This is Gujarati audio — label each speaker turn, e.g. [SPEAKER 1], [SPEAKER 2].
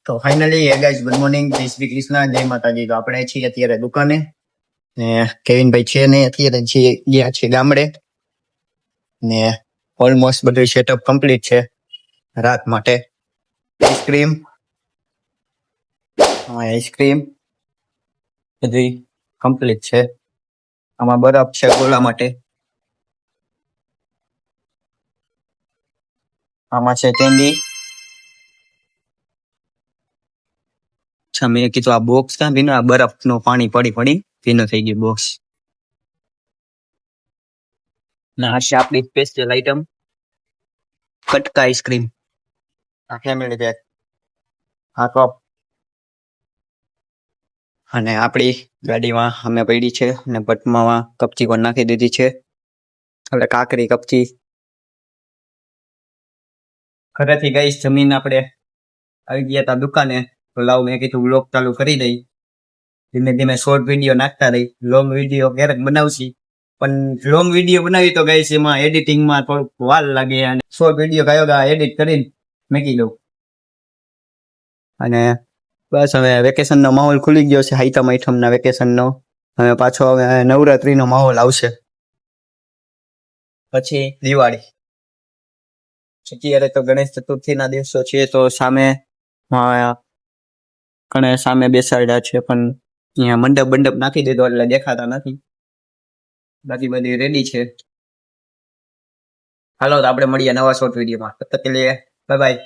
[SPEAKER 1] તો ફાઇનલી ગાઈસ ગુડ મોર્નિંગ, જય શ્રી કૃષ્ણ, જય માતાજી. તો આપણે છીએ અત્યારે દુકાને ને કેવિનભાઈ છે ને અત્યારે છીએ ગયા છે ગામડે ને ઓલમોસ્ટ બધું સેટઅપ કમ્પ્લીટ છે રાત માટે. આઈસ્ક્રીમ બધી કમ્પ્લીટ છે. આમાં બરફ છે ગોળા માટે, આમાં છે કેન્ડી. મેં કીધું આ બોક્સ ક્યાં ભીનું, આ બરફ નું પાણી પડી ભીનું થઈ ગયું બોક્સ. ના આ છે આપણી સ્પેશિયલ આઈટમ કટકા આઈસ્ક્રીમ. આ ફેમિલી પેક, આ કપ અને આપણી ગાડીમાં અમે પડી છે અને ભટમાં કપચી પણ નાખી દીધી છે. એટલે કાકરી કપચી ઘરેથી ગઈ જમીન આપણે આવી ગયા હતા દુકાને. તો લાવ મેં કીધું વ્લોગ ચાલુ કરી દઈ, ધીમે ધીમે શોર્ટ વિડીયો નાખતા રહી. લોંગ વિડીયો ક્યારેક બનાવશી, પણ લોંગ વિડીયો બનાવી તો ગઈ એમાં એડિટિંગમાં થોડુંક વાર લાગે અને શોર્ટ વિડીયો કયો એડિટ કરીને મૂકી દઉં. અને બસ હવે વેકેશનનો માહોલ ખુલી ગયો છે, સાતમ આઠમના વેકેશનનો. હવે પાછો હવે નવરાત્રીનો માહોલ આવશે, પછી દિવાળી. અત્યારે તો ગણેશ ચતુર્થીના દિવસો છે, તો સામે બેસાડ્યા છે, પણ અહીંયા મંડપ નાખી દીધો એટલે દેખાતા નથી. બાકી બધી રેડી છે. હાલો તો આપણે મળીએ નવા શોર્ટ વિડીયોમાં. તબ તક કે લીએ બાય બાય.